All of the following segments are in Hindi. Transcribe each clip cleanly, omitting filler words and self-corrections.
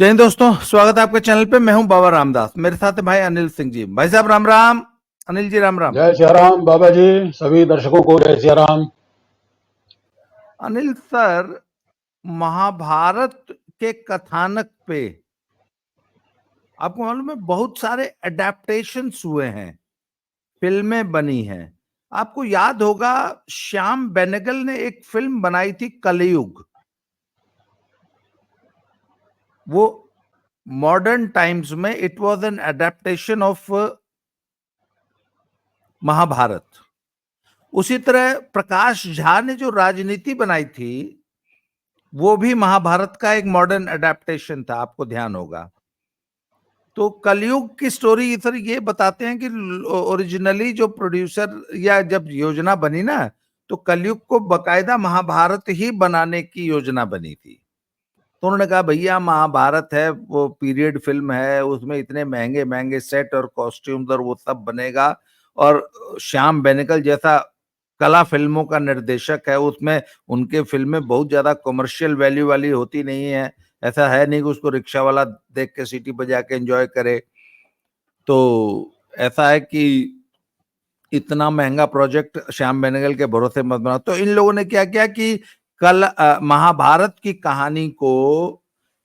जय हिंद दोस्तों, स्वागत है आपके चैनल पे। मैं हूं बाबा रामदास, मेरे साथ है भाई अनिल सिंह जी। भाई साहब राम राम। अनिल जी राम राम। जय सिया राम बाबा जी, सभी दर्शकों को जय सिया राम। अनिल सर, महाभारत के कथानक पे आपको मालूम है बहुत सारे अडेप्टेशंस हुए हैं, फिल्में बनी हैं। आपको याद होगा श्याम बेनेगल ने एक फिल्म बनाई थी कलयुग। वो मॉडर्न टाइम्स में it was an adaptation of Mahabharat. उसी तरह प्रकाश झा ने जो राजनीति बनाई थी वो भी महाभारत का एक मॉडर्न अडेप्टेशन था, आपको ध्यान होगा। तो कलयुग की स्टोरी सर ये बताते हैं कि ओरिजिनली जो प्रोड्यूसर या जब योजना बनी ना, तो कलयुग को बकायदा महाभारत ही बनाने की योजना बनी थी। तो उन्होंने कहा भैया महाभारत है, वो पीरियड फिल्म है, उसमें इतने महंगे महंगे सेट और कॉस्ट्यूम्स और वो सब बनेगा, और श्याम बेनेगल जैसा कला फिल्मों का निर्देशक है, उसमें उनके फिल्में बहुत ज्यादा कमर्शियल वैल्यू वाली होती नहीं है। ऐसा है नहीं कि उसको रिक्शा वाला देख के सीटी बजा के एंजॉय करे। तो ऐसा है कि इतना महंगा प्रोजेक्ट श्याम बेनेगल के भरोसे मत बनाओ। तो इन लोगों ने क्या किया कि कल महाभारत की कहानी को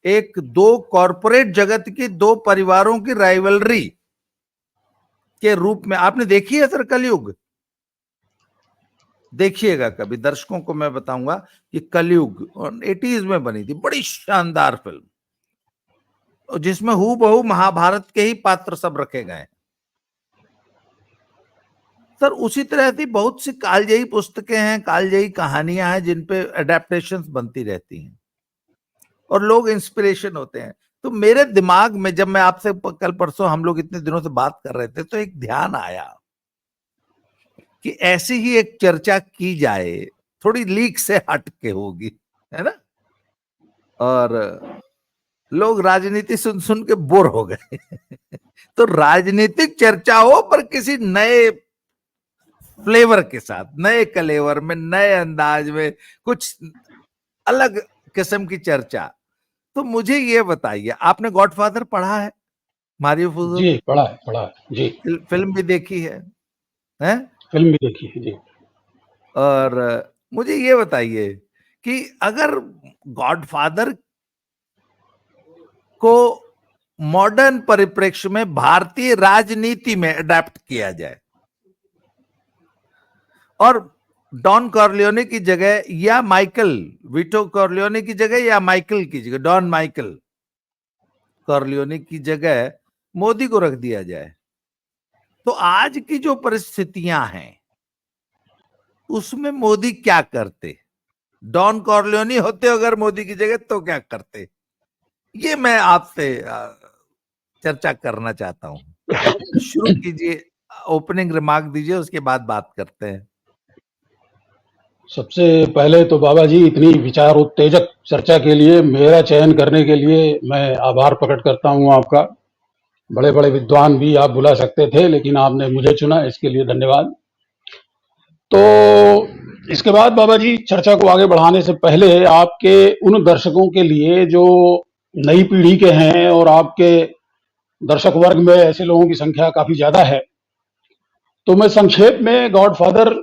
एक दो कॉरपोरेट जगत की दो परिवारों की राइवलरी के रूप में आपने देखी है सर कलयुग? देखिएगा कभी, दर्शकों को मैं बताऊंगा कि कलयुग 80s में बनी थी, बड़ी शानदार फिल्म जिसमें हूबहू महाभारत के ही पात्र सब रखे गए। सर उसी तरह से बहुत सी कालजयी पुस्तकें हैं, कालजयी कहानियां हैं जिन पे अडेप्टेशंस बनती रहती हैं और लोग इंस्पिरेशन होते हैं। तो मेरे दिमाग में जब मैं आपसे कल परसों हम लोग इतने दिनों से बात कर रहे थे तो एक ध्यान आया कि ऐसी ही एक चर्चा की जाए, थोड़ी लीक से हट के होगी, है ना। और लोग राजनीति सुन सुन के बोर हो गए तो राजनीतिक चर्चा हो पर किसी नए फ्लेवर के साथ, नए कलेवर में, नए अंदाज में, कुछ अलग किस्म की चर्चा। तो मुझे ये बताइए, आपने गॉडफादर पढ़ा है? मारियो पुज़ो जी पढ़ा है जी। फिल्म भी देखी है, हैं? फिल्म भी देखी है जी। और मुझे ये बताइए कि अगर गॉडफादर को मॉडर्न परिप्रेक्ष्य में भारतीय राजनीति में अडेप्ट किया जाए और डॉन कॉर्लियोने की जगह या माइकल विटो कॉर्लियोने की जगह या माइकल की जगह डॉन माइकल कॉर्लियोने की जगह मोदी को रख दिया जाए, तो आज की जो परिस्थितियां हैं उसमें मोदी क्या करते? डॉन कॉर्लियोनी होते अगर मोदी की जगह तो क्या करते? ये मैं आपसे चर्चा करना चाहता हूं। शुरू कीजिए, ओपनिंग रिमार्क दीजिए, उसके बाद बात करते हैं। सबसे पहले तो बाबा जी इतनी विचारोत्तेजक चर्चा के लिए, मेरा चयन करने के लिए मैं आभार प्रकट करता हूं आपका। बड़े बड़े विद्वान भी आप बुला सकते थे लेकिन आपने मुझे चुना, इसके लिए धन्यवाद। तो इसके बाद बाबा जी चर्चा को आगे बढ़ाने से पहले आपके उन दर्शकों के लिए जो नई पीढ़ी के हैं और आपके दर्शक वर्ग में ऐसे लोगों की संख्या काफी ज्यादा है, तो मैं संक्षेप में गॉडफादर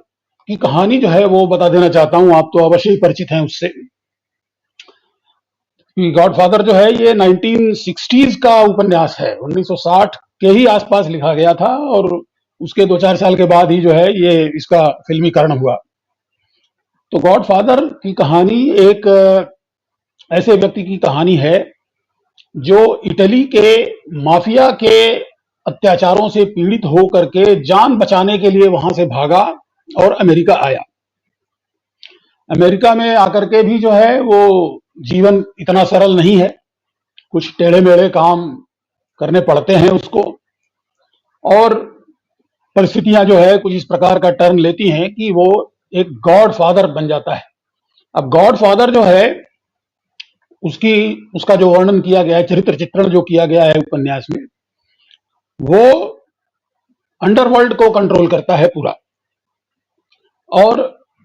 की कहानी जो है वो बता देना चाहता हूं। आप तो अवश्य ही परिचित हैं उससे कि गॉडफादर जो है ये 1960s का उपन्यास है। 1960 के ही आसपास लिखा गया था और उसके 2-4 साल के बाद ही जो है ये इसका फिल्मीकरण हुआ। तो गॉडफादर की कहानी एक ऐसे व्यक्ति की कहानी है जो इटली के माफिया के अत्याचारों से पीड़ित हो करके जान बचाने के लिए वहां से भागा और अमेरिका आया। अमेरिका में आकर के भी जो है वो जीवन इतना सरल नहीं है, कुछ टेढ़े मेढ़े काम करने पड़ते हैं उसको, और परिस्थितियां जो है कुछ इस प्रकार का टर्न लेती हैं कि वो एक गॉड फादर बन जाता है। अब गॉड फादर जो है उसकी उसका जो वर्णन किया गया है, चरित्र चित्रण जो किया गया है उपन्यास में, वो अंडरवर्ल्ड को कंट्रोल करता है पूरा। और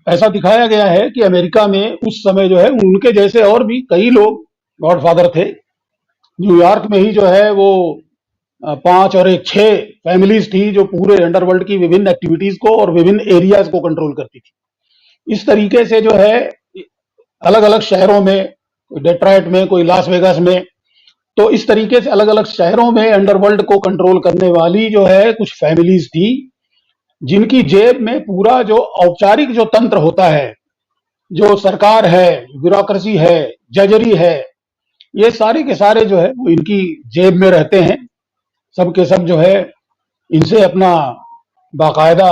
ऐसा दिखाया गया है कि अमेरिका में उस समय जो है उनके जैसे और भी कई लोग गॉडफादर थे न्यूयॉर्क में ही जो है वो 5 और एक 6 फैमिलीज थी जो पूरे अंडरवर्ल्ड की विभिन्न एक्टिविटीज को और विभिन्न एरियाज को कंट्रोल करती थी। इस तरीके से जो है अलग अलग शहरों में, कोई डेट्रॉइट में, कोई लास वेगास में, तो इस तरीके से अलग अलग शहरों में अंडरवर्ल्ड को कंट्रोल करने वाली जो है कुछ फैमिलीज थी, जिनकी जेब में पूरा जो औपचारिक जो तंत्र होता है, जो सरकार है, ब्यूरोक्रेसी है, जजरी है, ये सारे के सारे जो है वो इनकी जेब में रहते हैं। सब के सब जो है इनसे अपना बाकायदा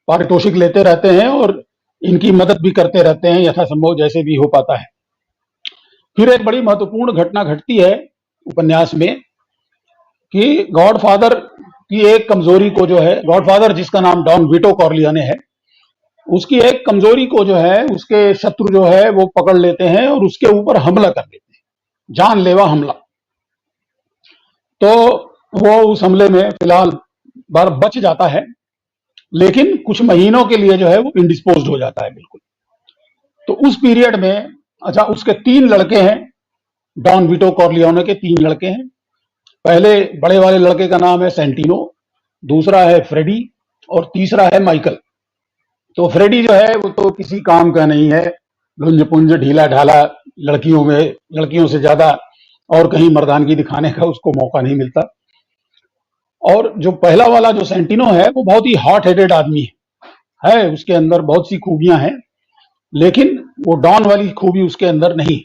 पारितोषिक लेते रहते हैं और इनकी मदद भी करते रहते हैं यथासंभव जैसे भी हो पाता है। फिर एक बड़ी महत्वपूर्ण घटना घटती है उपन्यास में कि गॉडफादर की एक कमजोरी को जो है, गॉडफादर जिसका नाम डॉन विटो कॉर्लियोने है, उसकी एक कमजोरी को जो है उसके शत्रु जो है वो पकड़ लेते हैं और उसके ऊपर हमला कर देते हैं, जानलेवा हमला। तो वो उस हमले में फिलहाल बच जाता है, लेकिन कुछ महीनों के लिए जो है वो इंडिस्पोज्ड हो जाता है बिल्कुल। तो उस पीरियड में, अच्छा, उसके 3 लड़के हैं, डॉन विटो कॉर्लियोने के 3 लड़के हैं। पहले बड़े वाले लड़के का नाम है सेंटिनो, दूसरा है फ्रेडी और तीसरा है माइकल। तो फ्रेडी जो है वो तो किसी काम का नहीं है, लुंज पुंज ढीला ढाला, लड़कियों से ज्यादा और कहीं मर्दानगी दिखाने का उसको मौका नहीं मिलता। और जो पहला वाला जो सेंटिनो है वो बहुत ही हॉट हेडेड आदमी है, उसके अंदर बहुत सी खूबियां हैं, लेकिन वो डॉन वाली खूबी उसके अंदर नहीं।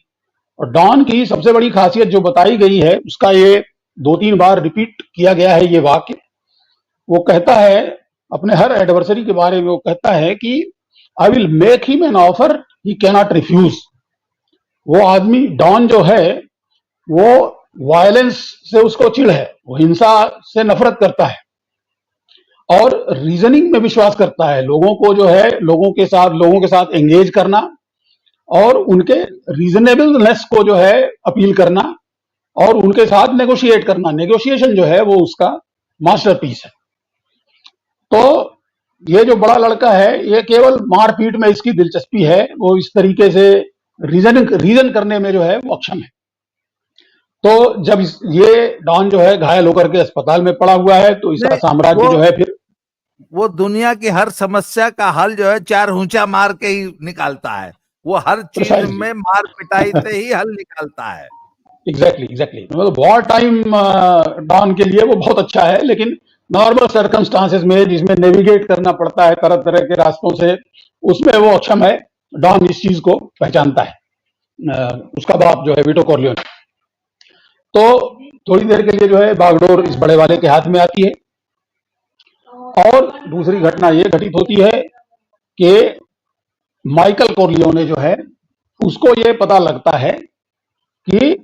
और डॉन की सबसे बड़ी खासियत जो बताई गई है, उसका ये 2-3 बार रिपीट किया गया है ये वाक्य। वो कहता है अपने हर एडवर्सरी के बारे में, वो कहता है कि I will make him an offer he cannot refuse. वो आदमी डॉन जो है वो वायलेंस से उसको चिढ़ है, वो हिंसा से नफरत करता है और रीजनिंग में विश्वास करता है, लोगों को जो है लोगों के साथ एंगेज करना और उनके रीजनेबलनेस को जो है अपील करना और उनके साथ नेगोशिएट करना। नेगोशिएशन जो है वो उसका मास्टरपीस है। तो ये जो बड़ा लड़का है, ये केवल मारपीट में इसकी दिलचस्पी है, वो इस तरीके से रीजन करने में जो है वो अक्षम है। तो जब ये डॉन जो है घायल होकर के अस्पताल में पड़ा हुआ है, तो इसका साम्राज्य जो है फिर वो दुनिया की हर समस्या का हल जो है 4 ऊंचा मार के ही निकालता है। वो हर चीज में मार पिटाई से ही हल निकालता है। एग्जैक्टली मतलब वॉर टाइम डॉन के लिए वो बहुत अच्छा है, लेकिन नॉर्मल सर्कमस्टांसेस में जिसमें नेविगेट करना पड़ता है तरह तरह के रास्तों से, उसमें वो अक्षम है। डॉन इस चीज को पहचानता है, उसका बाप जो है विटो कॉर्लियोने। तो थोड़ी देर के लिए जो है बागडोर इस बड़े वाले के हाथ में आती है और दूसरी घटना ये घटित होती है कि माइकल कॉर्लियोने जो है उसको ये पता लगता है कि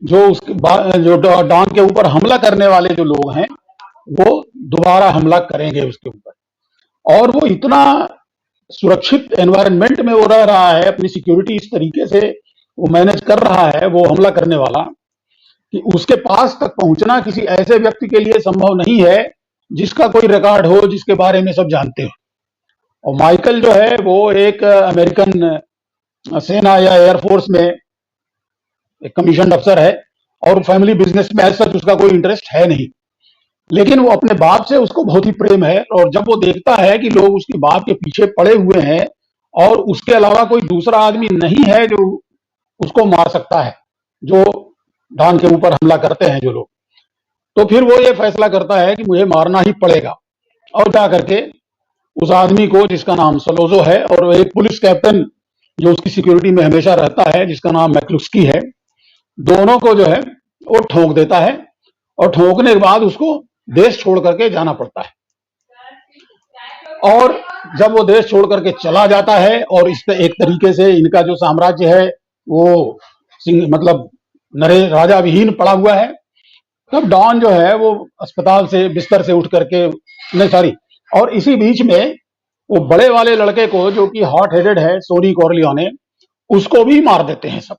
जो डॉन के ऊपर हमला करने वाले जो लोग हैं वो दोबारा हमला करेंगे उसके ऊपर। और वो इतना सुरक्षित एनवायरनमेंट में वो रह रहा है, अपनी सिक्योरिटी इस तरीके से वो मैनेज कर रहा है वो हमला करने वाला, कि उसके पास तक पहुंचना किसी ऐसे व्यक्ति के लिए संभव नहीं है जिसका कोई रिकॉर्ड हो, जिसके बारे में सब जानते हो। और माइकल जो है वो एक अमेरिकन सेना या एयरफोर्स में एक कमीशन अफसर है और फैमिली बिजनेस में ऐसा उसका कोई इंटरेस्ट है नहीं, लेकिन वो अपने बाप से उसको बहुत ही प्रेम है। और जब वो देखता है कि लोग उसके बाप के पीछे पड़े हुए हैं और उसके अलावा कोई दूसरा आदमी नहीं है जो उसको मार सकता है, जो डॉन के ऊपर हमला करते हैं जो लोग, तो फिर वो ये फैसला करता है कि मुझे मारना ही पड़ेगा। और जा करके उस आदमी को, जिसका नाम सलोजो है, और एक पुलिस कैप्टन जो उसकी सिक्योरिटी में हमेशा रहता है जिसका नाम मैक्लुस्की है, दोनों को जो है वो ठोक देता है और ठोकने के बाद उसको देश छोड़ करके जाना पड़ता है। और जब वो देश छोड़ करके चला जाता है और इस पे एक तरीके से इनका जो साम्राज्य है वो मतलब नरे राजा विहीन पड़ा हुआ है, तब डॉन जो है वो अस्पताल से बिस्तर से उठ करके, नहीं सॉरी, और इसी बीच में वो बड़े वाले लड़के को जो कि हॉट हेडेड है सोनी कॉर्लियोने, उसको भी मार देते हैं सब।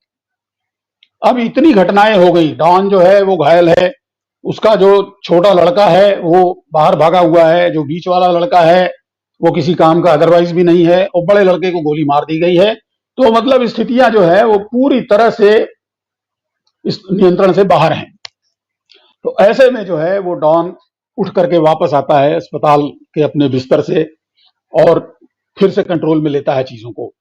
अब इतनी घटनाएं हो गई, डॉन जो है वो घायल है, उसका जो छोटा लड़का है वो बाहर भागा हुआ है, जो बीच वाला लड़का है वो किसी काम का अदरवाइज भी नहीं है, और बड़े लड़के को गोली मार दी गई है। तो मतलब स्थितियां जो है वो पूरी तरह से इस नियंत्रण से बाहर हैं। तो ऐसे में जो है वो डॉन उठ करके वापस आता है अस्पताल के अपने बिस्तर से और फिर से कंट्रोल में लेता है चीजों को।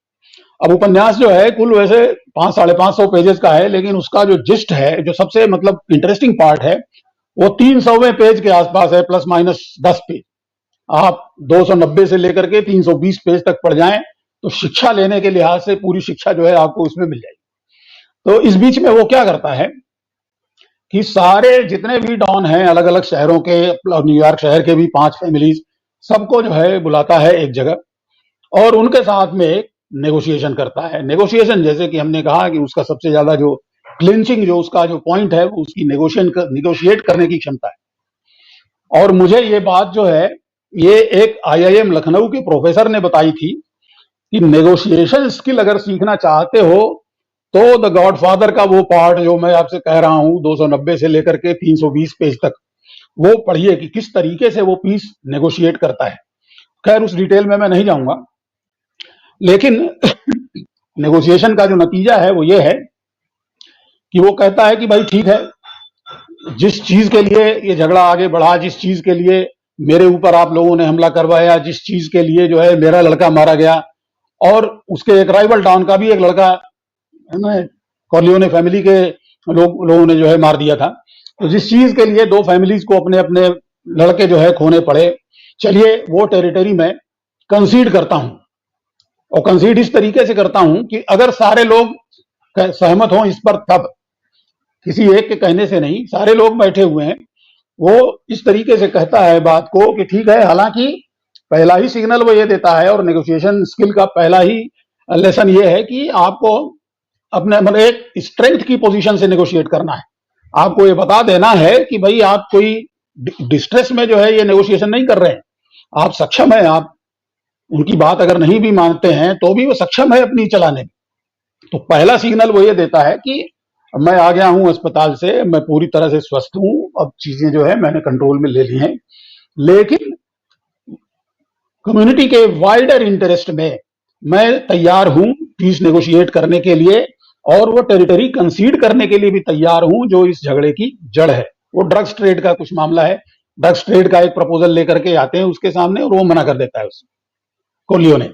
अब उपन्यास जो है कुल वैसे 500-550 पेजेस का है, लेकिन उसका जो जिस्ट है, जो सबसे मतलब इंटरेस्टिंग पार्ट है, वो 300वें पेज के आसपास है, प्लस माइनस 10 पेज। आप 290 से लेकर के 320 पेज तक पढ़ जाएं तो शिक्षा लेने के लिहाज से पूरी शिक्षा जो है आपको उसमें मिल जाएगी। तो इस बीच में वो क्या करता है कि सारे जितने भी डॉन हैं अलग अलग शहरों के, न्यूयॉर्क शहर के भी 5 फैमिलीज, सबको जो है बुलाता है एक जगह और उनके साथ में एक नेगोशिएशन करता है। नेगोशिएशन जैसे कि हमने कहा कि उसका सबसे ज्यादा जो क्लिंचिंग, जो उसका जो पॉइंट है, उसकी नेगोशिएट करने की क्षमता है। और मुझे ये बात जो है ये एक IIM लखनऊ के प्रोफेसर ने बताई थी कि नेगोशिएशन स्किल अगर सीखना चाहते हो तो द गॉडफादर का वो पार्ट जो मैं आपसे कह रहा हूं 290 से लेकर के 320 पेज तक, वो पढ़िए कि किस तरीके से वो पीस नेगोशिएट करता है। खैर उस डिटेल में मैं नहीं जाऊंगा, लेकिन नेगोशिएशन का जो नतीजा है वो ये है कि वो कहता है कि भाई ठीक है, जिस चीज के लिए ये झगड़ा आगे बढ़ा, जिस चीज के लिए मेरे ऊपर आप लोगों ने हमला करवाया, जिस चीज के लिए जो है मेरा लड़का मारा गया और उसके एक राइवल डॉन का भी एक लड़का है ना, कॉर्लियोने फैमिली के लोगों ने जो है मार दिया था। तो जिस चीज के लिए दो फैमिलीज को अपने अपने लड़के जो है खोने पड़े, चलिए वो टेरिटरी में कंसीड करता हूं। और कंसीड इस तरीके से करता हूं कि अगर सारे लोग सहमत हों इस पर, तब किसी एक के कहने से नहीं, सारे लोग बैठे हुए हैं, वो इस तरीके से कहता है बात को कि ठीक है। हालांकि पहला ही सिग्नल वो ये देता है और नेगोशिएशन स्किल का पहला ही लेसन ये है कि आपको अपने मतलब एक स्ट्रेंथ की पोजीशन से नेगोशिएट करना है। आपको ये बता देना है कि भाई आप कोई डिस्ट्रेस में जो है ये नेगोशिएशन नहीं कर रहे हैं, आप सक्षम है, आप उनकी बात अगर नहीं भी मानते हैं तो भी वो सक्षम है अपनी चलाने में। तो पहला सिग्नल वो ये देता है कि मैं आ गया हूं अस्पताल से, मैं पूरी तरह से स्वस्थ हूं, अब चीजें जो है मैंने कंट्रोल में ले ली हैं, लेकिन कम्युनिटी के वाइडर इंटरेस्ट में मैं तैयार हूं पीस नेगोशिएट करने के लिए और वो टेरिटरी कंसीड करने के लिए भी तैयार हूं जो इस झगड़े की जड़ है। वो ड्रग्स ट्रेड का कुछ मामला है, ड्रग्स ट्रेड का एक प्रपोजल लेकर के आते हैं उसके सामने और वो मना कर देता है उसको, कोलियोने।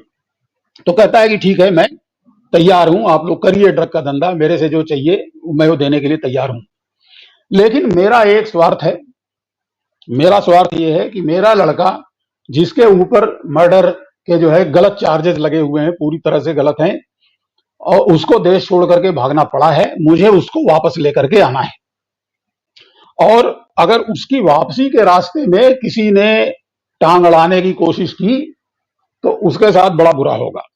तो कहता है कि ठीक है, मैं तैयार हूं, आप लोग करिए ड्रग का धंधा, मेरे से जो चाहिए मैं वो देने के लिए तैयार हूं, लेकिन मेरा एक स्वार्थ है। मेरा स्वार्थ ये है कि मेरा लड़का जिसके ऊपर मर्डर के जो है गलत चार्जेस लगे हुए हैं, पूरी तरह से गलत हैं, और उसको देश छोड़ करके भागना पड़ा है, मुझे उसको वापस लेकर के आना है। और अगर उसकी वापसी के रास्ते में किसी ने टांग अड़ाने की कोशिश की तो उसके साथ बड़ा बुरा होगा।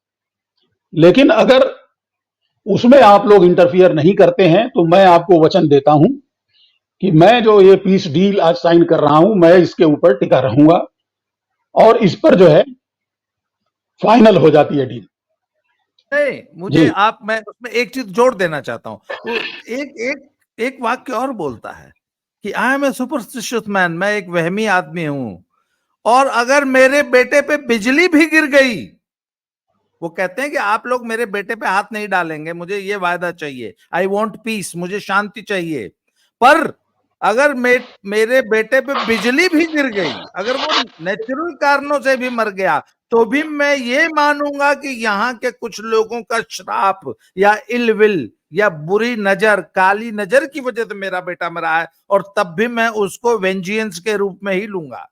लेकिन अगर उसमें आप लोग इंटरफियर नहीं करते हैं तो मैं आपको वचन देता हूं कि मैं जो ये पीस डील आज साइन कर रहा हूं, मैं इसके ऊपर टिका रहूंगा और इस पर जो है फाइनल हो जाती है डील। नहीं, मुझे आप, मैं उसमें एक चीज जोड़ देना चाहता हूँ। वो एक एक एक वाक्य और बोलता है कि I am a superstitious man, मैं एक वहमी आदमी हूं, और अगर मेरे बेटे पे बिजली भी गिर गई, वो कहते हैं कि आप लोग मेरे बेटे पे हाथ नहीं डालेंगे, मुझे ये वायदा चाहिए, आई वॉन्ट पीस, मुझे शांति चाहिए, पर अगर मेरे बेटे पे बिजली भी गिर गई, अगर वो नेचुरल कारणों से भी मर गया, तो भी मैं ये मानूंगा कि यहाँ के कुछ लोगों का श्राप या इलविल या बुरी नजर, काली नजर की वजह से मेरा बेटा मरा है, और तब भी मैं उसको वेंजियंस के रूप में ही लूंगा।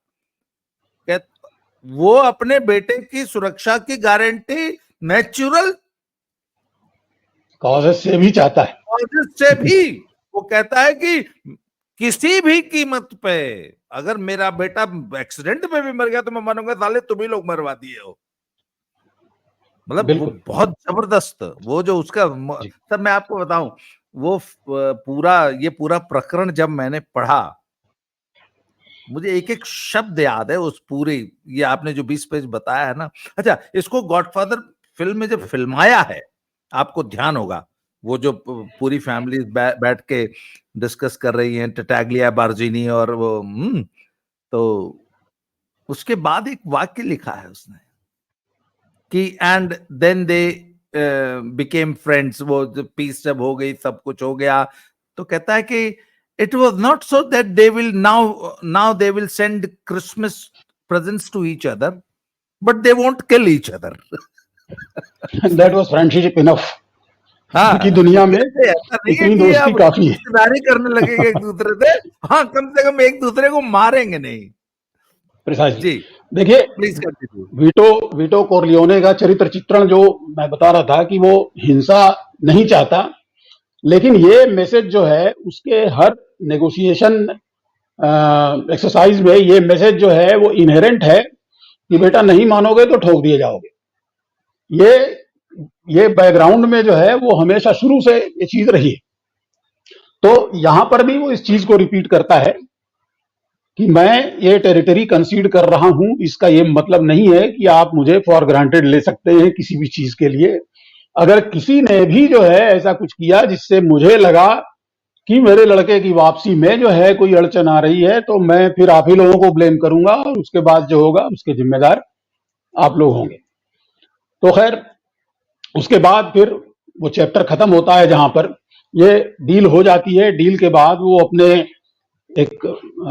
वो अपने बेटे की सुरक्षा की गारंटी नेचुरल कॉजेस से भी चाहता है, कॉजेस से भी। वो कहता है कि किसी भी कीमत पे अगर मेरा बेटा एक्सीडेंट में भी मर गया तो मैं मानूंगा साले तुम ही लोग मरवा दिए हो। मतलब वो बहुत जबरदस्त, वो जो उसका सर, मैं आपको बताऊं, वो ये पूरा प्रकरण जब मैंने पढ़ा, मुझे एक एक शब्द याद है उस पूरी, ये आपने जो 20 पेज बताया है ना। अच्छा, इसको गॉडफादर फिल्म में जब फिल्माया है, आपको ध्यान होगा, वो जो पूरी फैमिली बैठ के डिस्कस कर रही हैं, टटैग्लिया, बार्जिनी और वो तो उसके बाद एक वाक्य लिखा है उसने कि and then they became friends. वो पीस जब हो गई, सब कुछ हो गया, तो कहता है कि it was not so that they will now they will send Christmas presents to each other, but they won't kill each other. That was friendship enough. हाँ, की दुनिया में ऐसा नहीं है इतनी कि दोस्ती अब काफी है। रिश्तेदारी करने लगेंगे एक दूसरे से, हाँ कम से कम एक दूसरे को मारेंगे नहीं। प्रिसाइजली। जी देखिए, प्लीज कंटिन्यू। वीटो कोरलियोने का चरित्र चित्रण जो मैं बता रहा था कि वो हिंसा नहीं चाहता, लेकिन ये मैसेज जो है उसके हर नेगोशिएशन एक्सरसाइज में ये मैसेज जो है वो इनहेरेंट है कि बेटा नहीं मानोगे तो ठोक दिए जाओगे। ये बैकग्राउंड में जो है वो हमेशा शुरू से ये चीज रही है। तो यहां पर भी वो इस चीज को रिपीट करता है कि मैं ये टेरिटरी कंसीड कर रहा हूं, इसका ये मतलब नहीं है कि आप मुझे फॉर ग्रांटेड ले सकते हैं किसी भी चीज के लिए। अगर किसी ने भी जो है ऐसा कुछ किया जिससे मुझे लगा कि मेरे लड़के की वापसी में जो है कोई अड़चन आ रही है, तो मैं फिर आप ही लोगों को ब्लेम करूंगा और उसके बाद जो होगा उसके जिम्मेदार आप लोग होंगे। तो खैर, उसके बाद फिर वो चैप्टर खत्म होता है जहां पर ये डील हो जाती है। डील के बाद वो अपने एक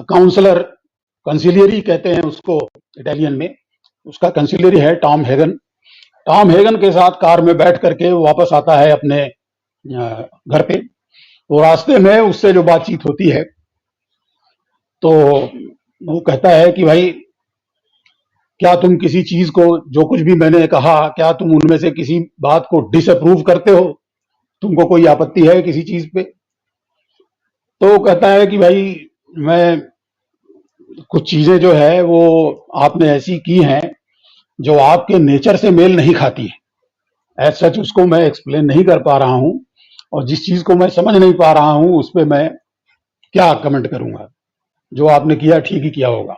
काउंसलर, कंसिलियरी कहते हैं उसको इटालियन में, उसका कंसिलियरी है टॉम हेगन। टॉम हेगन के साथ कार में बैठ करके वो वापस आता है अपने घर पे। तो रास्ते में उससे जो बातचीत होती है तो वो कहता है कि भाई क्या तुम किसी चीज को, जो कुछ भी मैंने कहा, क्या तुम उनमें से किसी बात को डिसअप्रूव करते हो? तुमको कोई आपत्ति है किसी चीज पे? तो वो कहता है कि भाई मैं कुछ चीजें जो है वो आपने ऐसी की हैं जो आपके नेचर से मेल नहीं खाती है। एज सच उसको मैं एक्सप्लेन नहीं कर पा रहा हूं, और जिस चीज को मैं समझ नहीं पा रहा हूं उस पर मैं क्या कमेंट करूंगा। जो आपने किया ठीक ही किया होगा।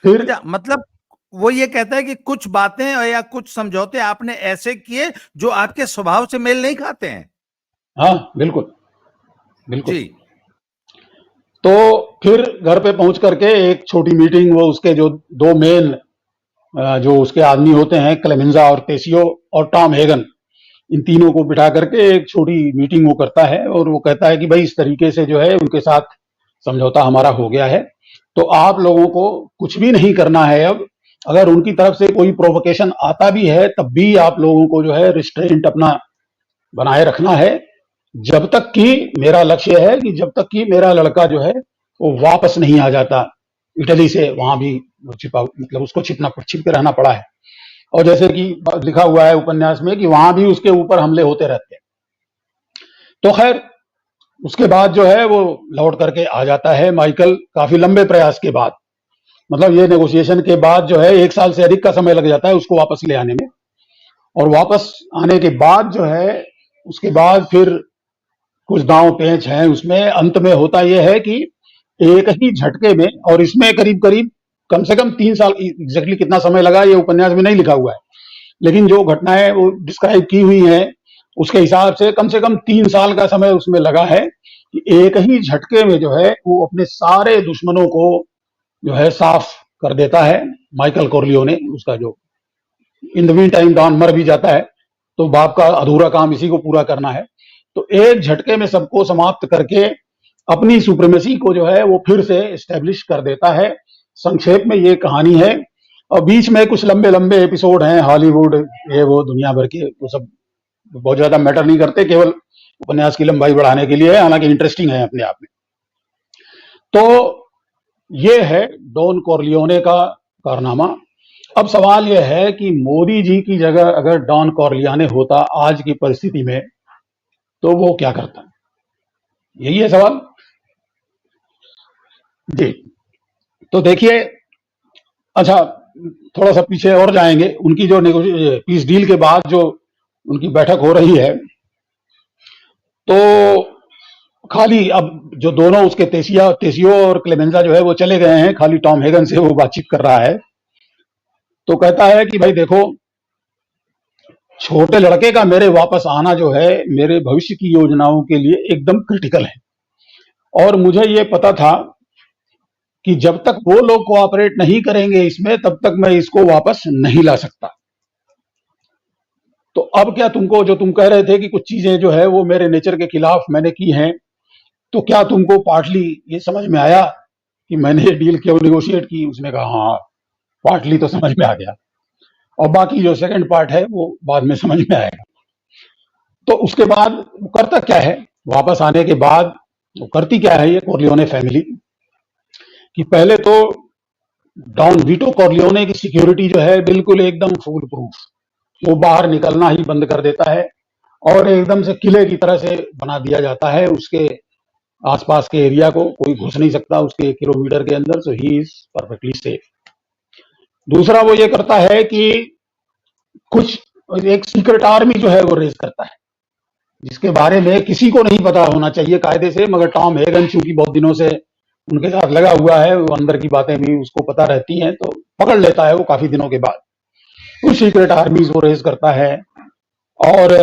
फिर अच्छा, मतलब वो ये कहता है कि कुछ बातें या कुछ समझौते आपने ऐसे किए जो आपके स्वभाव से मेल नहीं खाते हैं। हाँ, बिल्कुल बिल्कुल। जी तो फिर घर पे पहुंच करके एक छोटी मीटिंग, वो उसके जो दो मेन जो उसके आदमी होते हैं, क्लेमेंजा और तेसियो और टॉम हेगन, इन तीनों को बिठा करके एक छोटी मीटिंग वो करता है और वो कहता है कि भाई इस तरीके से जो है उनके साथ समझौता हमारा हो गया है, तो आप लोगों को कुछ भी नहीं करना है अब। अगर उनकी तरफ से कोई प्रोवोकेशन आता भी है तब भी आप लोगों को जो है रिस्ट्रेंट अपना बनाए रखना है, जब तक कि मेरा लक्ष्य है कि जब तक कि मेरा लड़का जो है वो वापस नहीं आ जाता इटली से। वहां भी छिपा, मतलब उसको छिप के रहना पड़ा है। और जैसे कि लिखा हुआ है उपन्यास में कि वहां भी उसके ऊपर हमले होते रहते हैं। तो खैर, उसके बाद जो है वो लौट करके आ जाता है माइकल, काफी लंबे प्रयास के बाद। मतलब ये नेगोशिएशन के बाद जो है 1 साल से अधिक का समय लग जाता है उसको वापस ले आने में। और वापस आने के बाद जो है उसके बाद फिर कुछ दांव पेच हैं उसमें। अंत में होता यह है कि एक ही झटके में, और इसमें करीब करीब कम से कम 3 साल, एग्जैक्टली कितना समय लगा ये उपन्यास में नहीं लिखा हुआ है, लेकिन जो घटनाएं वो डिस्क्राइब की हुई हैं उसके हिसाब से कम 3 साल का समय उसमें लगा है कि एक ही झटके में जो है वो अपने सारे दुश्मनों को जो है साफ कर देता है माइकल कोरलियोने। उसका जो in the mean time Don मर भी जाता है, तो बाप का अधूरा काम इसी को पूरा करना है। तो एक झटके में सबको समाप्त करके अपनी सुप्रीमेसी को जो है वो फिर से एस्टेब्लिश कर देता है। संक्षेप में ये कहानी है। और बीच में कुछ लंबे लंबे एपिसोड हैं, हॉलीवुड, ये वो दुनिया भर के, वो सब बहुत ज्यादा मैटर नहीं करते, केवल उपन्यास की लंबाई बढ़ाने के लिए है, हालांकि इंटरेस्टिंग है अपने आप में। तो ये है डॉन कॉर्लियोने का कारनामा। अब सवाल यह है कि मोदी जी की जगह अगर डॉन कॉर्लियोने होता आज की परिस्थिति में तो वो क्या करता? यही है सवाल जी। तो देखिए, अच्छा थोड़ा सा पीछे और जाएंगे। उनकी जो पीस डील के बाद जो उनकी बैठक हो रही है, तो खाली अब जो दोनों उसके तेसियो और क्लेमेंजा जो है वो चले गए हैं, खाली टॉम हेगन से वो बातचीत कर रहा है। तो कहता है कि भाई देखो, छोटे लड़के का मेरे वापस आना जो है मेरे भविष्य की योजनाओं के लिए एकदम क्रिटिकल है, और मुझे ये पता था कि जब तक वो लोग कोऑपरेट नहीं करेंगे इसमें तब तक मैं इसको वापस नहीं ला सकता। तो अब क्या तुमको, जो तुम कह रहे थे कि कुछ चीजें जो है वो मेरे नेचर के खिलाफ मैंने की हैं, तो क्या तुमको पार्टली ये समझ में आया कि मैंने ये डील क्यों नेगोशिएट की? उसने कहा हाँ, पार्टली तो समझ में आ गया, और बाकी जो सेकंड पार्ट है वो बाद में समझ में आएगा। तो उसके बाद वो करता क्या है, वापस आने के बाद वो करती क्या है ये कॉर्लियोने फैमिली, कि पहले तो डॉन वीटो कॉर्लियोने की सिक्योरिटी जो है बिल्कुल एकदम फूल प्रूफ, वो बाहर निकलना ही बंद कर देता है और एकदम से किले की तरह से बना दिया जाता है। उसके आसपास के एरिया को कोई घुस नहीं सकता उसके 1 किलोमीटर के अंदर, सो ही इज परफेक्टली सेफ। दूसरा वो ये करता है कि कुछ एक सीक्रेट आर्मी जो है वो रेज करता है, जिसके बारे में किसी को नहीं पता होना चाहिए कायदे से, मगर टॉम हेगन चूंकि बहुत दिनों से उनके साथ लगा हुआ है, वो अंदर की बातें भी उसको पता रहती हैं, तो पकड़ लेता है वो काफी दिनों के बाद। कुछ सीक्रेट आर्मीज वो रेज करता है और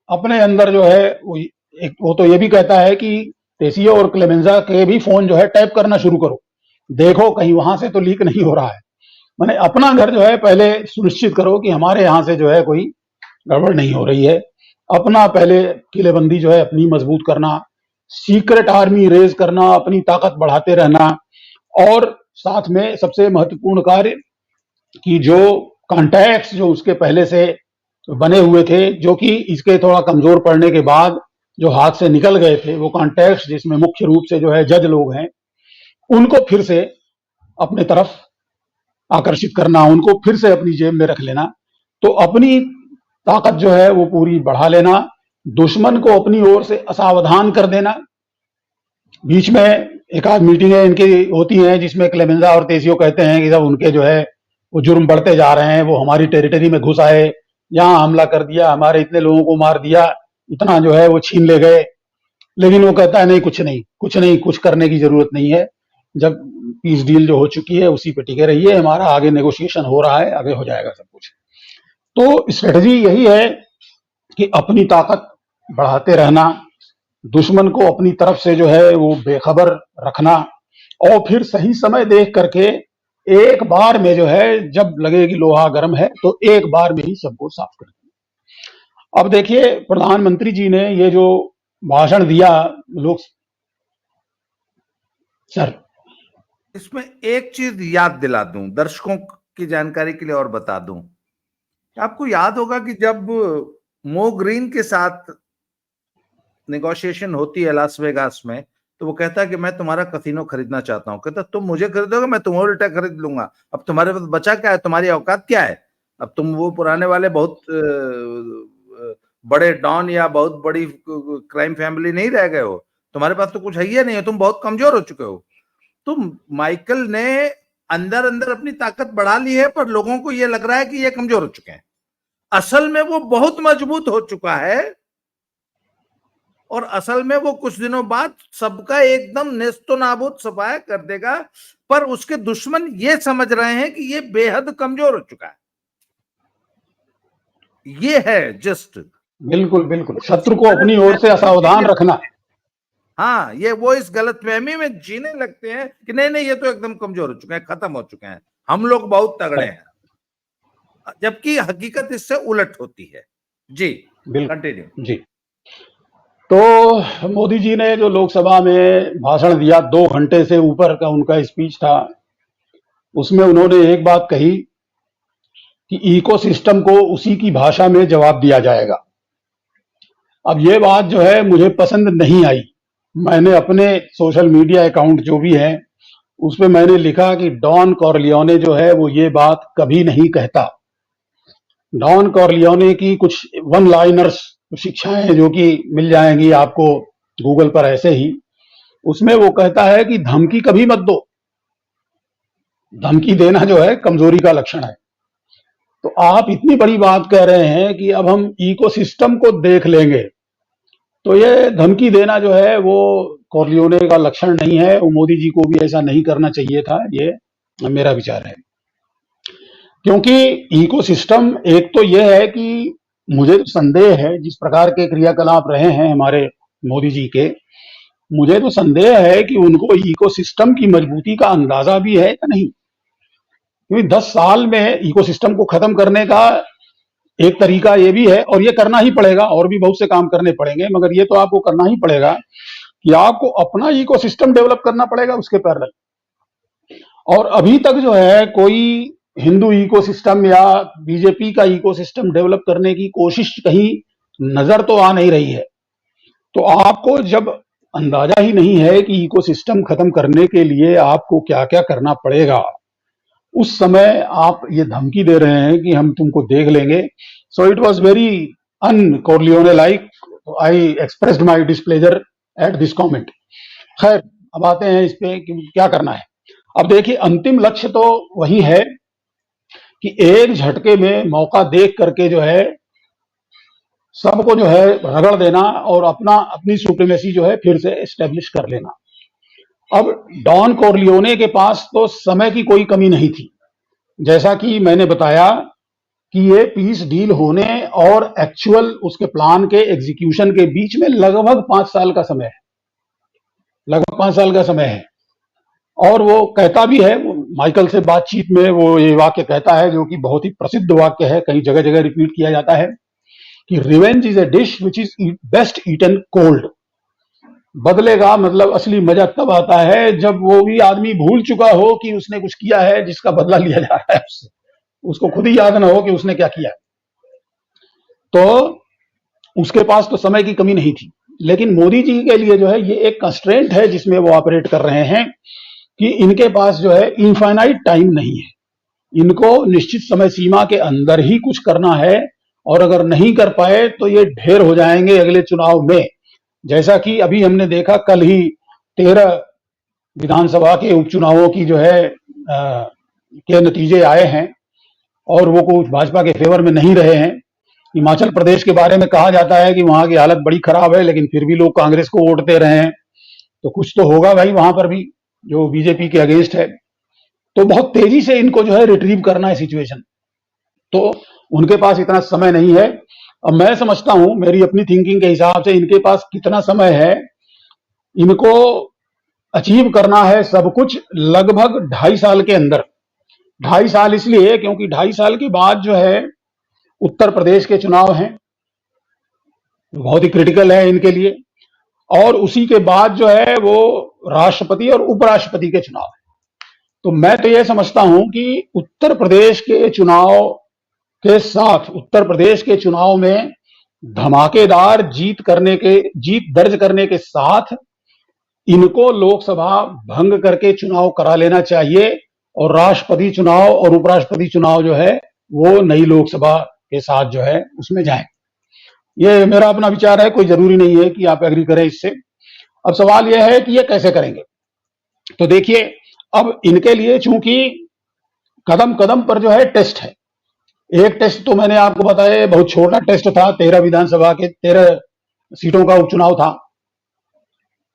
अपने अंदर जो है वो तो ये भी कहता है कि टेसियो और क्लेमेंजा के भी फोन जो है टैप करना शुरू करो, देखो कहीं वहां से तो लीक नहीं हो रहा है। मैंने अपना घर जो है पहले सुनिश्चित करो कि हमारे यहां से जो है कोई गड़बड़ नहीं हो रही है। अपना पहले किलेबंदी जो है अपनी मजबूत करना, सीक्रेट आर्मी रेज करना, अपनी ताकत बढ़ाते रहना, और साथ में सबसे महत्वपूर्ण कार्य कि जो कॉन्टैक्ट्स जो उसके पहले से बने हुए थे, जो कि इसके थोड़ा कमजोर पड़ने के बाद जो हाथ से निकल गए थे, वो कॉन्टैक्ट्स जिसमें मुख्य रूप से जो है जज लोग हैं, उनको फिर से अपने तरफ आकर्षित करना, उनको फिर से अपनी जेब में रख लेना। तो अपनी ताकत जो है वो पूरी बढ़ा लेना, दुश्मन को अपनी ओर से असावधान कर देना। बीच में एक आध मीटिंगें इनकी होती हैं जिसमें क्लेमेंजा और तेसियो कहते हैं कि जब उनके जो है वो जुर्म बढ़ते जा रहे हैं, वो हमारी टेरिटरी में घुस आए, यहाँ हमला कर दिया, हमारे इतने लोगों को मार दिया, इतना जो है वो छीन ले गए। लेकिन वो कहता है नहीं, कुछ नहीं, कुछ नहीं, कुछ करने की जरूरत नहीं है, जब पीस डील जो हो चुकी है उसी पे टिके रहिए, हमारा आगे नेगोशिएशन हो रहा है, आगे हो जाएगा सब कुछ। तो स्ट्रेटजी यही है कि अपनी ताकत बढ़ाते रहना, दुश्मन को अपनी तरफ से जो है वो बेखबर रखना, और फिर सही समय देख करके एक बार में जो है जब लगे कि लोहा गर्म है तो एक बार में ही सबको साफ कर दिया। अब देखिए प्रधानमंत्री जी ने ये जो भाषण दिया लोग, सर इसमें एक चीज याद दिला दूं, दर्शकों की जानकारी के लिए और बता दूं, आपको याद होगा कि जब मो ग्रीन के साथ नेगोशिएशन होती है लास वेगास में, तो वो कहता है कि मैं तुम्हारा कसिनो खरीदना चाहता हूं। कहता तुम मुझे खरीदोगे, मैं तुम्हें उल्टा खरीद लूंगा, अब तुम्हारे पास बचा क्या है, तुम्हारी औकात क्या है, अब तुम वो पुराने वाले बहुत बड़े डॉन या बहुत बड़ी क्राइम फैमिली नहीं रह गए हो, तुम्हारे पास तो कुछ है ही नहीं है, तुम बहुत कमजोर हो चुके हो। तो माइकल ने अंदर अंदर अपनी ताकत बढ़ा ली है, पर लोगों को यह लग रहा है कि ये कमजोर हो चुके हैं। असल में वो बहुत मजबूत हो चुका है, और असल में वो कुछ दिनों बाद सबका एकदम नेस्तो नाबूद सफाया कर देगा, पर उसके दुश्मन ये समझ रहे हैं कि ये बेहद कमजोर हो चुका है। ये है जस्ट, बिल्कुल बिल्कुल, शत्रु को अपनी ओर से असावधान रखना। हाँ, ये वो इस गलतफहमी में जीने लगते हैं कि नहीं नहीं ये तो एकदम कमजोर हो चुके हैं, खत्म हो चुके हैं, हम लोग बहुत तगड़े हैं, जबकि हकीकत इससे उलट होती है। जी कंटिन्यू। जी, तो मोदी जी ने जो लोकसभा में भाषण दिया, 2 घंटे से ऊपर का उनका स्पीच था, उसमें उन्होंने एक बात कही कि इकोसिस्टम को उसी की भाषा में जवाब दिया जाएगा। अब ये बात जो है मुझे पसंद नहीं आई। मैंने अपने सोशल मीडिया अकाउंट जो भी है उस पर मैंने लिखा कि डॉन कॉर्लियोने जो है वो ये बात कभी नहीं कहता। डॉन कॉर्लियोने की कुछ वन लाइनर्स शिक्षाएं जो कि मिल जाएंगी आपको गूगल पर ऐसे ही, उसमें वो कहता है कि धमकी कभी मत दो, धमकी देना जो है कमजोरी का लक्षण है। तो आप इतनी बड़ी बात कह रहे हैं कि अब हम इकोसिस्टम को देख लेंगे, तो ये धमकी देना जो है वो कॉर्लियोने का लक्षण नहीं है, वो मोदी जी को भी ऐसा नहीं करना चाहिए था, ये मेरा विचार है। क्योंकि इकोसिस्टम एक तो यह है कि मुझे तो संदेह है जिस प्रकार के क्रियाकलाप रहे हैं हमारे मोदी जी के, मुझे तो संदेह है कि उनको इकोसिस्टम की मजबूती का अंदाजा भी है या नहीं। क्योंकि 10 साल में इकोसिस्टम को खत्म करने का एक तरीका ये भी है, और ये करना ही पड़ेगा, और भी बहुत से काम करने पड़ेंगे, मगर ये तो आपको करना ही पड़ेगा कि आपको अपना इकोसिस्टम डेवलप करना पड़ेगा उसके पैरेलल। और अभी तक जो है कोई हिंदू इकोसिस्टम या बीजेपी का इकोसिस्टम डेवलप करने की कोशिश कहीं नजर तो आ नहीं रही है। तो आपको जब अंदाजा ही नहीं है कि इकोसिस्टम खत्म करने के लिए आपको क्या क्या करना पड़ेगा, उस समय आप ये धमकी दे रहे हैं कि हम तुमको देख लेंगे। सो इट वॉज वेरी अनकॉर्लियोने like. I expressed my displeasure at this comment. खैर, अब आते हैं इस पे कि क्या करना है। अब देखिए, अंतिम लक्ष्य तो वही है कि एक झटके में मौका देख करके जो है सबको जो है रगड़ देना और अपनी सुप्रीमेसी जो है फिर से एस्टेब्लिश कर लेना। अब डॉन कॉर्लियोने के पास तो समय की कोई कमी नहीं थी। जैसा कि मैंने बताया कि ये पीस डील होने और एक्चुअल उसके प्लान के एग्जीक्यूशन के बीच में लगभग 5 साल का समय है, लगभग 5 साल का समय है। और वो कहता भी है, माइकल से बातचीत में वो ये वाक्य कहता है, जो कि बहुत ही प्रसिद्ध वाक्य है, कई जगह जगह रिपीट किया जाता है कि revenge is a dish which is best eaten cold. बदलेगा मतलब असली मजा तब आता है जब वो भी आदमी भूल चुका हो कि उसने कुछ किया है जिसका बदला लिया जा रहा है उससे, उसको खुद ही याद ना हो कि उसने क्या किया। तो उसके पास तो समय की कमी नहीं थी। लेकिन मोदी जी के लिए जो है ये एक कंस्ट्रेंट है जिसमें वो ऑपरेट कर रहे हैं कि इनके पास जो है इनफाइनाइट टाइम नहीं है। इनको निश्चित समय सीमा के अंदर ही कुछ करना है, और अगर नहीं कर पाए तो ये ढेर हो जाएंगे अगले चुनाव में। जैसा कि अभी हमने देखा, कल ही 13 विधानसभा के उपचुनावों की जो है के नतीजे आए हैं और वो कुछ भाजपा के फेवर में नहीं रहे हैं। हिमाचल प्रदेश के बारे में कहा जाता है कि वहां की हालत बड़ी खराब है, लेकिन फिर भी लोग कांग्रेस को वोट दे रहे हैं। तो कुछ तो होगा भाई वहां पर भी जो बीजेपी के अगेंस्ट है। तो बहुत तेजी से इनको जो है रिट्रीव करना है सिचुएशन। तो उनके पास इतना समय नहीं है। अब मैं समझता हूं, मेरी अपनी थिंकिंग के हिसाब से, इनके पास कितना समय है, इनको अचीव करना है सब कुछ लगभग 2.5 साल के अंदर। 2.5 साल इसलिए क्योंकि 2.5 साल के बाद जो है उत्तर प्रदेश के चुनाव हैं, बहुत ही क्रिटिकल है इनके लिए। और उसी के बाद जो है वो राष्ट्रपति और उपराष्ट्रपति के चुनाव है। तो मैं तो ये समझता हूं कि उत्तर प्रदेश के चुनाव के साथ, उत्तर प्रदेश के चुनाव में धमाकेदार जीत दर्ज करने के साथ इनको लोकसभा भंग करके चुनाव करा लेना चाहिए, और राष्ट्रपति चुनाव और उपराष्ट्रपति चुनाव जो है वो नई लोकसभा के साथ जो है उसमें जाए। ये मेरा अपना विचार है, कोई जरूरी नहीं है कि आप एग्री करें इससे। अब सवाल यह है कि ये कैसे करेंगे। तो देखिए, अब इनके लिए चूंकि कदम कदम पर जो है टेस्ट है। एक टेस्ट तो मैंने आपको बताया, बहुत छोटा टेस्ट था, 13 विधानसभा के 13 सीटों का उपचुनाव था।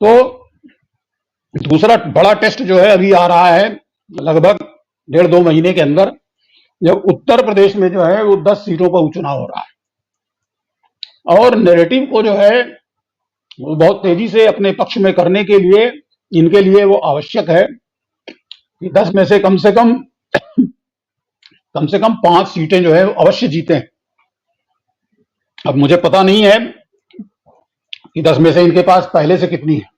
तो दूसरा बड़ा टेस्ट जो है अभी आ रहा है लगभग 1.5-2 महीने के अंदर, जब उत्तर प्रदेश में जो है वो 10 सीटों पर उपचुनाव हो रहा है। और नैरेटिव को जो है वो बहुत तेजी से अपने पक्ष में करने के लिए इनके लिए वो आवश्यक है कि 10 में से कम से कम 5 सीटें जो है अवश्य जीतें। अब मुझे पता नहीं है कि 10 में से इनके पास पहले से कितनी है।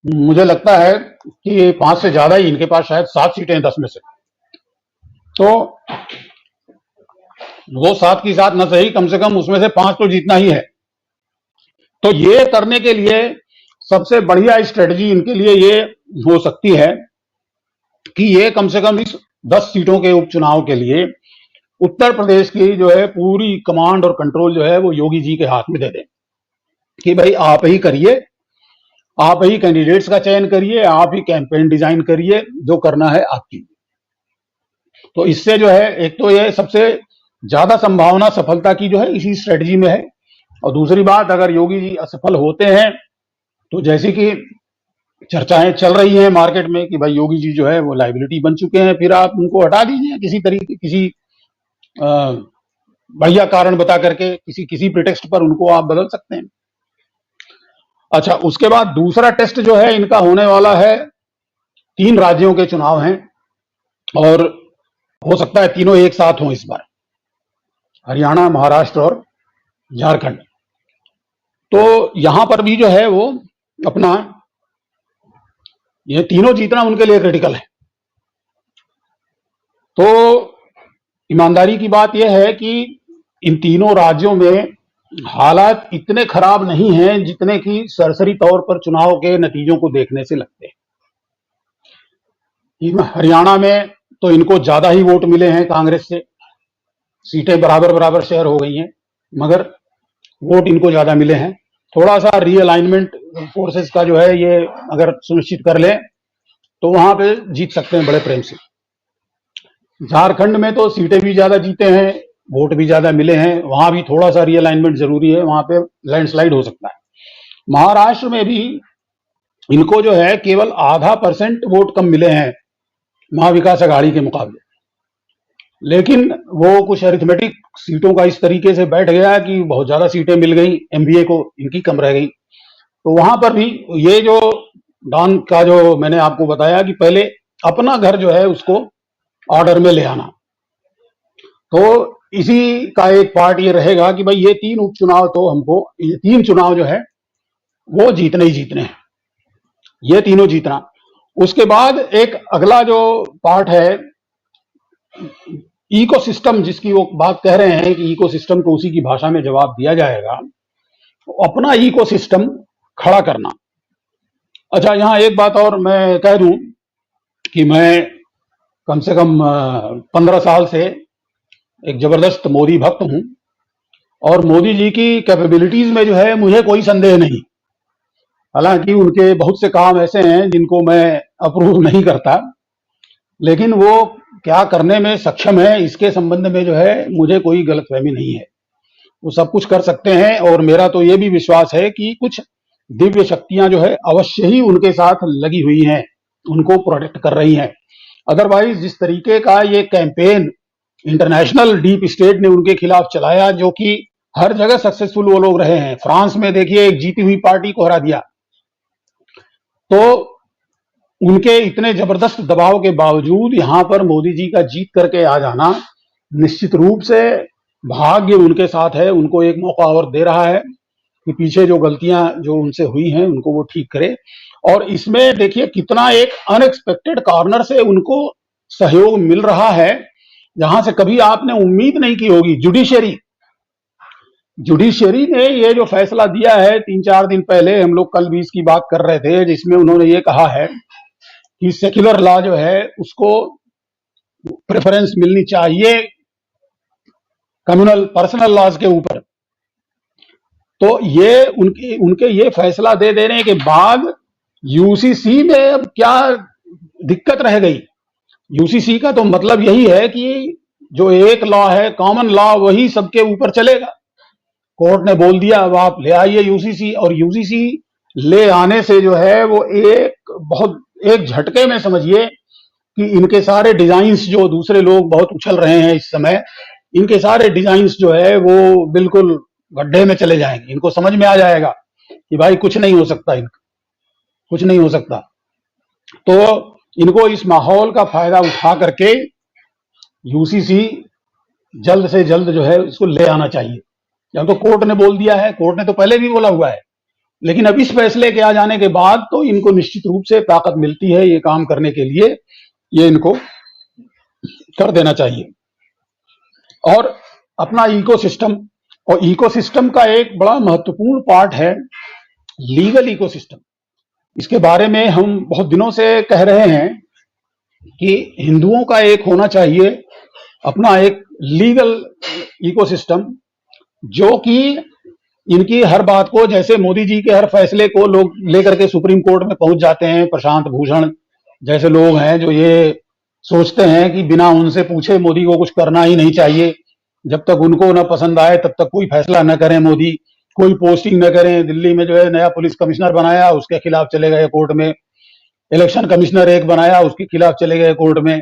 मुझे लगता है कि 5 से ज्यादा ही, इनके पास शायद 7 सीटें हैं 10 में से। तो वो 7 की 7 न सही, कम से कम उसमें से 5 तो जीतना ही है। तो ये करने के लिए सबसे बढ़िया स्ट्रेटजी इनके लिए ये हो सकती है कि ये कम से कम इस 10 सीटों के उपचुनाव के लिए उत्तर प्रदेश की जो है पूरी कमांड और कंट्रोल जो है वो योगी जी के हाथ में दे दें कि भाई आप ही करिए, आप ही कैंडिडेट्स का चयन करिए, आप ही कैंपेन डिजाइन करिए, जो करना है आपकी। तो इससे जो है एक तो ये सबसे ज्यादा संभावना सफलता की जो है इसी स्ट्रेटजी में है। और दूसरी बात, अगर योगी जी असफल होते हैं तो जैसी कि चर्चाएं चल रही हैं मार्केट में कि भाई योगी जी जो है वो लाइबिलिटी बन चुके हैं, फिर आप उनको हटा दीजिए किसी तरीके, किसी बढ़िया कारण बता करके, किसी प्रिटेक्स्ट पर उनको आप बदल सकते हैं। अच्छा, उसके बाद दूसरा टेस्ट जो है इनका होने वाला है, 3 राज्यों के चुनाव हैं और हो सकता है तीनों एक साथ हों इस बार, हरियाणा, महाराष्ट्र और झारखंड। तो यहां पर भी जो है वो अपना ये तीनों जीतना उनके लिए क्रिटिकल है। तो ईमानदारी की बात यह है कि इन तीनों राज्यों में हालात इतने खराब नहीं हैं जितने कि सरसरी तौर पर चुनाव के नतीजों को देखने से लगते हैं। हरियाणा में तो इनको ज्यादा ही वोट मिले हैं कांग्रेस से, सीटें बराबर बराबर शेयर हो गई हैं, मगर वोट इनको ज्यादा मिले हैं। थोड़ा सा रीअलाइनमेंट फोर्सेस का जो है ये अगर सुनिश्चित कर ले तो वहां पे जीत सकते हैं बड़े प्रेम से। झारखंड में तो सीटें भी ज्यादा जीते हैं, वोट भी ज्यादा मिले हैं, वहां भी थोड़ा सा रीअलाइनमेंट जरूरी है, वहां पे लैंडस्लाइड हो सकता है। महाराष्ट्र में भी इनको जो है केवल 0.5% वोट कम मिले हैं महाविकास अघाड़ी के मुकाबले, लेकिन वो कुछ अरिथमेटिक सीटों का इस तरीके से बैठ गया कि बहुत ज्यादा सीटें मिल गई, एमबीए को इनकी कम रह गई। तो वहां पर भी ये जो डॉन का जो मैंने आपको बताया कि पहले अपना घर जो है उसको ऑर्डर में ले आना, तो इसी का एक पार्ट ये रहेगा कि भाई ये 3 उपचुनाव तो हमको, ये 3 चुनाव जो है वो जीतने ही जीतने हैं, ये तीनों जीतना। उसके बाद एक अगला जो पार्ट है इकोसिस्टम, जिसकी वो बात कह रहे हैं कि इकोसिस्टम को उसी की भाषा में जवाब दिया जाएगा, तो अपना इकोसिस्टम खड़ा करना। अच्छा, यहां एक बात और मैं कह दूं कि मैं कम से कम 15 साल से एक जबरदस्त मोदी भक्त हूं, और मोदी जी की कैपेबिलिटीज में जो है मुझे कोई संदेह नहीं। हालांकि उनके बहुत से काम ऐसे हैं जिनको मैं अप्रूव नहीं करता, लेकिन वो क्या करने में सक्षम है इसके संबंध में जो है मुझे कोई गलतफहमी नहीं है। वो सब कुछ कर सकते हैं, और मेरा तो ये भी विश्वास है कि कुछ दिव्य शक्तियां जो है अवश्य ही उनके साथ लगी हुई हैं, उनको प्रोटेक्ट कर रही हैं। अदरवाइज जिस तरीके का ये कैंपेन इंटरनेशनल डीप स्टेट ने उनके खिलाफ चलाया, जो कि हर जगह सक्सेसफुल वो लोग रहे हैं। फ्रांस में देखिए एक जीती हुई पार्टी को हरा दिया। तो उनके इतने जबरदस्त दबाव के बावजूद यहां पर मोदी जी का जीत करके आ जाना, निश्चित रूप से भाग्य उनके साथ है, उनको एक मौका और दे रहा है कि पीछे जो गलतियां जो उनसे हुई हैं उनको वो ठीक करे। और इसमें देखिए कितना एक अनएक्सपेक्टेड कॉर्नर से उनको सहयोग मिल रहा है, जहां से कभी आपने उम्मीद नहीं की होगी। जुडिशरी ने ये जो फैसला दिया है 3-4 दिन पहले, हम लोग कल भी इसकी बात कर रहे थे, जिसमें उन्होंने ये कहा है कि सेक्युलर लॉ जो है उसको प्रेफरेंस मिलनी चाहिए कम्युनल पर्सनल लॉज के ऊपर। तो ये उनके ये फैसला दे देने के बाद यूसीसी में अब क्या दिक्कत रह गई? यूसीसी का तो मतलब यही है कि जो एक लॉ है, कॉमन लॉ, वही सबके ऊपर चलेगा। कोर्ट ने बोल दिया अब आप ले आइए यूसीसी, और यूसीसी ले आने से जो है वो एक झटके में समझिए कि इनके सारे डिजाइन्स जो दूसरे लोग बहुत उछल रहे हैं इस समय, इनके सारे डिजाइन्स जो है वो बिल्कुल गड्ढे में चले जाएंगे। इनको समझ में आ जाएगा कि भाई कुछ नहीं हो सकता, इनका कुछ नहीं हो सकता। तो इनको इस माहौल का फायदा उठा करके यूसीसी जल्द से जल्द जो है इसको ले आना चाहिए। या तो कोर्ट ने बोल दिया है, कोर्ट ने तो पहले भी बोला हुआ है, लेकिन अब इस फैसले के आ जाने के बाद तो इनको निश्चित रूप से ताकत मिलती है ये काम करने के लिए, ये इनको कर देना चाहिए। और अपना इकोसिस्टम, और इकोसिस्टम का एक बड़ा महत्वपूर्ण पार्ट है लीगल इकोसिस्टम। इसके बारे में हम बहुत दिनों से कह रहे हैं कि हिंदुओं का एक होना चाहिए अपना एक लीगल इकोसिस्टम, जो कि इनकी हर बात को, जैसे मोदी जी के हर फैसले को लोग लेकर के सुप्रीम कोर्ट में पहुंच जाते हैं, प्रशांत भूषण जैसे लोग हैं जो ये सोचते हैं कि बिना उनसे पूछे मोदी को कुछ करना ही नहीं चाहिए, जब तक उनको ना पसंद आए तब तक कोई फैसला न करें मोदी, कोई पोस्टिंग न करें। दिल्ली में जो है नया पुलिस कमिश्नर बनाया, उसके खिलाफ चले गए कोर्ट में, इलेक्शन कमिश्नर एक बनाया, उसके खिलाफ चले गए कोर्ट में।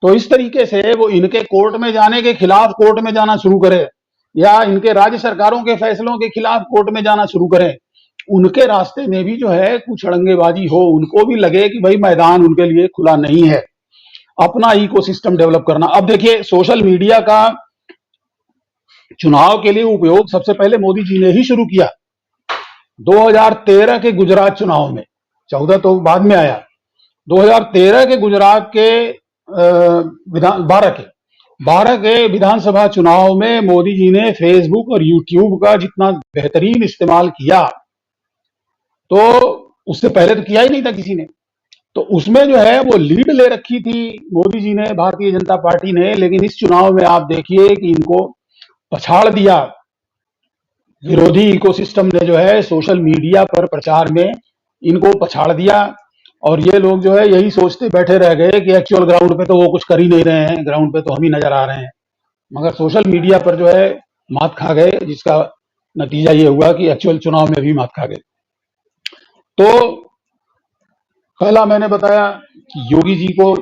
तो इस तरीके से वो इनके कोर्ट में जाने के खिलाफ कोर्ट में जाना शुरू करे, या इनके राज्य सरकारों के फैसलों के खिलाफ कोर्ट में जाना शुरू करें। उनके रास्ते में भी जो है कुछ अड़ंगेबाजी हो, उनको भी लगे कि भाई मैदान उनके लिए खुला नहीं है। अपना इकोसिस्टम डेवलप करना। अब देखिए सोशल मीडिया का चुनाव के लिए उपयोग सबसे पहले मोदी जी ने ही शुरू किया। 2013 के गुजरात चुनाव में, 14 तो बाद में आया, 2013 के गुजरात के 12 के विधानसभा चुनाव में मोदी जी ने फेसबुक और यूट्यूब का जितना बेहतरीन इस्तेमाल किया, तो उससे पहले तो किया ही नहीं था किसी ने। तो उसमें जो है वो लीड ले रखी थी मोदी जी ने, भारतीय जनता पार्टी ने, लेकिन इस चुनाव में आप देखिए कि इनको पछाड़ दिया। विरोधी इकोसिस्टम ने जो है सोशल मीडिया पर प्रचार में इनको पछाड़ दिया, और ये लोग जो है यही सोचते बैठे रह गए कि एक्चुअल ग्राउंड पे तो वो कुछ कर ही नहीं रहे हैं, ग्राउंड पे तो हम ही नजर आ रहे हैं। मगर सोशल मीडिया पर जो है मात खा गए, जिसका नतीजा ये हुआ कि एक्चुअल चुनाव में भी मात खा गए। तो पहला मैंने बताया कि योगी जी को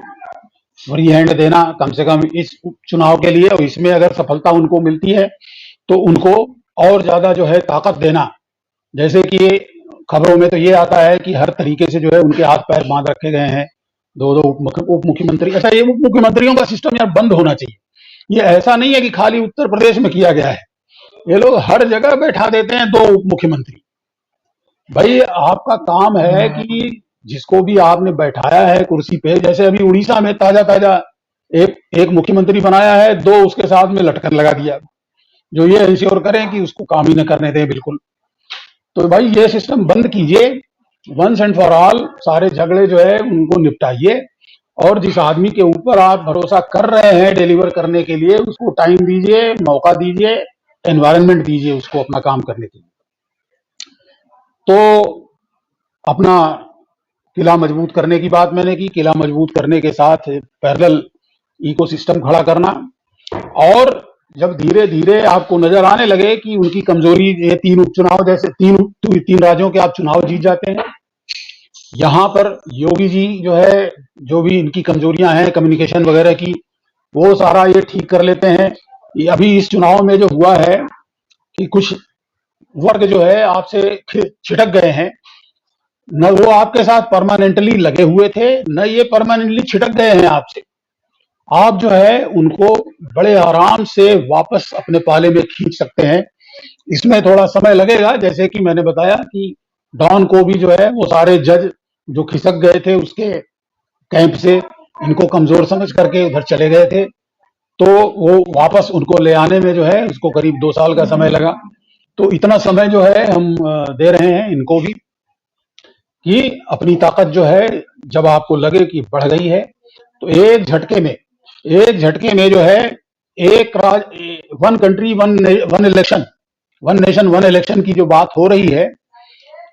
फ्री हैंड देना कम से कम इस चुनाव के लिए, और इसमें अगर सफलता उनको मिलती है तो उनको और ज्यादा जो है ताकत देना। जैसे कि खबरों में तो ये आता है कि हर तरीके से जो है उनके हाथ पैर बांध रखे गए हैं, दो उप मुख्यमंत्री। ऐसा ये उप मुख्यमंत्रियों का सिस्टम यार बंद होना चाहिए। ये ऐसा नहीं है कि खाली उत्तर प्रदेश में किया गया है, ये लोग हर जगह बैठा देते हैं 2 उप मुख्यमंत्री। भाई आपका काम है कि जिसको भी आपने बैठाया है कुर्सी पे, जैसे अभी उड़ीसा में ताजा एक मुख्यमंत्री बनाया है, 2 उसके साथ में लटकन लगा दिया, जो ये इंश्योर करें कि उसको काम ही न करने दें बिल्कुल। तो भाई ये सिस्टम बंद कीजिए, वंस एंड फॉर ऑल सारे झगड़े जो है उनको निपटाइए, और जिस आदमी के ऊपर आप भरोसा कर रहे हैं डिलीवर करने के लिए, उसको टाइम दीजिए, मौका दीजिए, एनवायरनमेंट दीजिए उसको अपना काम करने के लिए। तो अपना किला मजबूत करने की बात मैंने की, किला मजबूत करने के साथ पैरेलल इकोसिस्टम खड़ा करना, और जब धीरे धीरे आपको नजर आने लगे कि उनकी कमजोरी, ये 3 उपचुनाव, जैसे 3 राज्यों के आप चुनाव जीत जाते हैं, यहां पर योगी जी जो है जो भी इनकी कमजोरियां हैं कम्युनिकेशन वगैरह की, वो सारा ये ठीक कर लेते हैं। ये अभी इस चुनाव में जो हुआ है कि कुछ वर्ग जो है आपसे छिटक गए हैं, न वो आपके साथ परमानेंटली लगे हुए थे, न ये परमानेंटली छिटक गए हैं आपसे। आप जो है उनको बड़े आराम से वापस अपने पाले में खींच सकते हैं। इसमें थोड़ा समय लगेगा, जैसे कि मैंने बताया कि डॉन को भी जो है वो सारे जज जो खिसक गए थे उसके कैंप से, इनको कमजोर समझ करके उधर चले गए थे, तो वो वापस उनको ले आने में जो है उसको करीब 2 साल का समय लगा। तो इतना समय जो है हम दे रहे हैं इनको भी, कि अपनी ताकत जो है जब आपको लगे कि बढ़ गई है, तो एक झटके में जो है एक one country one election, one nation one election की जो बात हो रही है,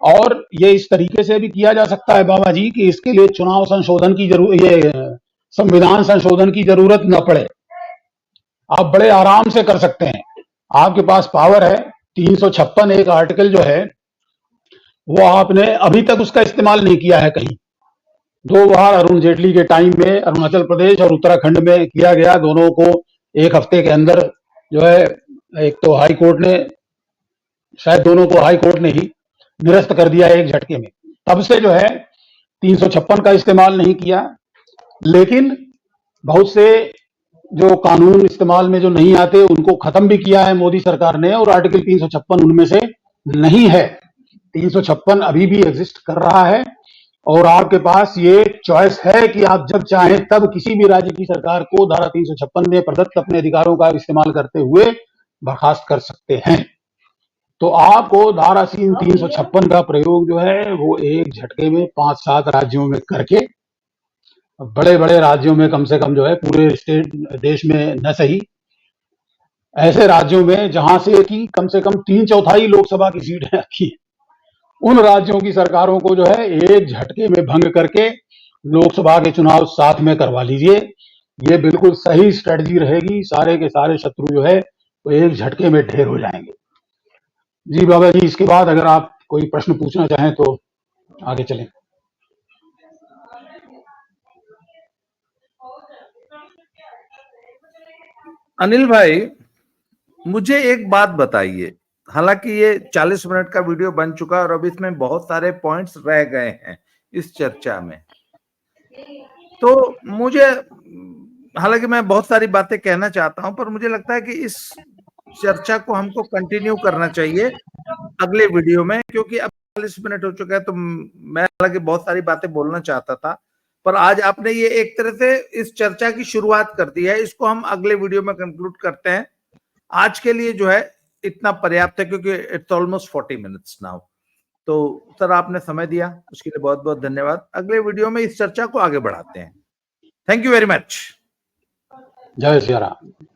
और ये इस तरीके से भी किया जा सकता है बाबा जी कि इसके लिए चुनाव संशोधन की जरूरत, ये संविधान संशोधन की जरूरत न पड़े। आप बड़े आराम से कर सकते हैं, आपके पास पावर है। 356 एक आर्टिकल जो है वो आपने अभी तक उसका इस्तेमाल नहीं किया है कहीं। 2 बार अरुण जेटली के टाइम में अरुणाचल प्रदेश और उत्तराखंड में किया गया, दोनों को 1 हफ्ते के अंदर जो है, एक तो हाई कोर्ट ने, शायद दोनों को हाई कोर्ट ने ही निरस्त कर दिया एक झटके में। तब से जो है 356 का इस्तेमाल नहीं किया, लेकिन बहुत से जो कानून इस्तेमाल में जो नहीं आते उनको खत्म भी किया है मोदी सरकार ने, और आर्टिकल 356 उनमें से नहीं है। 356 अभी भी एग्जिस्ट कर रहा है, और आपके पास ये चॉइस है कि आप जब चाहें तब किसी भी राज्य की सरकार को धारा 356 में प्रदत्त अपने अधिकारों का इस्तेमाल करते हुए बर्खास्त कर सकते हैं। तो आपको धारा 356 का प्रयोग जो है वो एक झटके में 5-7 राज्यों में करके, बड़े बड़े राज्यों में कम से कम जो है, पूरे स्टेट देश में न सही, ऐसे राज्यों में जहां से कि कम से कम 3/4 लोकसभा की सीटें आती हैं, उन राज्यों की सरकारों को जो है एक झटके में भंग करके लोकसभा के चुनाव साथ में करवा लीजिए। ये बिल्कुल सही स्ट्रेटजी रहेगी, सारे के सारे शत्रु जो है वो एक झटके में ढेर हो जाएंगे। जी बाबा जी, इसके बाद अगर आप कोई प्रश्न पूछना चाहें तो आगे चलें। अनिल भाई, मुझे एक बात बताइए, हालांकि ये 40 मिनट का वीडियो बन चुका है और अब इसमें बहुत सारे पॉइंट्स रह गए हैं इस चर्चा में, तो मुझे, हालांकि मैं बहुत सारी बातें कहना चाहता हूं, पर मुझे लगता है कि इस चर्चा को हमको कंटिन्यू करना चाहिए अगले वीडियो में, क्योंकि अब 45 मिनट हो चुका है, तो मैं हालांकि बहुत सारी बातें बोलना चाहता था, पर आज आपने ये एक तरह से इस चर्चा की शुरुआत कर दी है। इसको हम अगले वीडियो में कंक्लूड करते हैं। आज के लिए जो है इतना पर्याप्त है, क्योंकि इट्स ऑलमोस्ट 40 मिनट्स नाउ। तो सर, आपने समय दिया उसके लिए बहुत बहुत धन्यवाद। अगले वीडियो में इस चर्चा को आगे बढ़ाते हैं। Thank you very much. जय सिया राम।